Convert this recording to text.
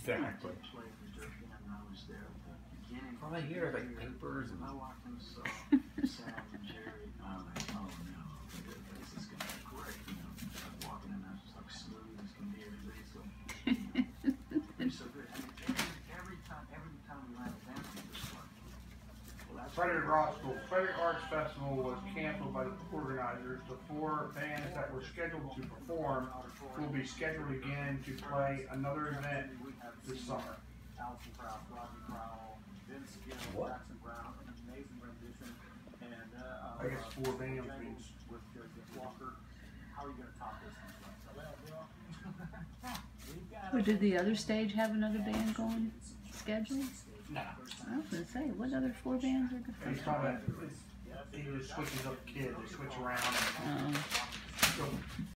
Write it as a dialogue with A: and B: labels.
A: Exactly. All I hear is like papers and
B: Frederick Arts Festival was canceled by the organizers. The 4 bands that were scheduled to perform will be scheduled again to play another event this summer.
A: what?
B: I guess 4 bands means.
C: Or did the other stage have another band going scheduled?
B: Nah.
C: I was going to say, what other 4 bands are
B: He's
C: good?
B: he just switches up the kid. They switch around.
C: Oh.
B: So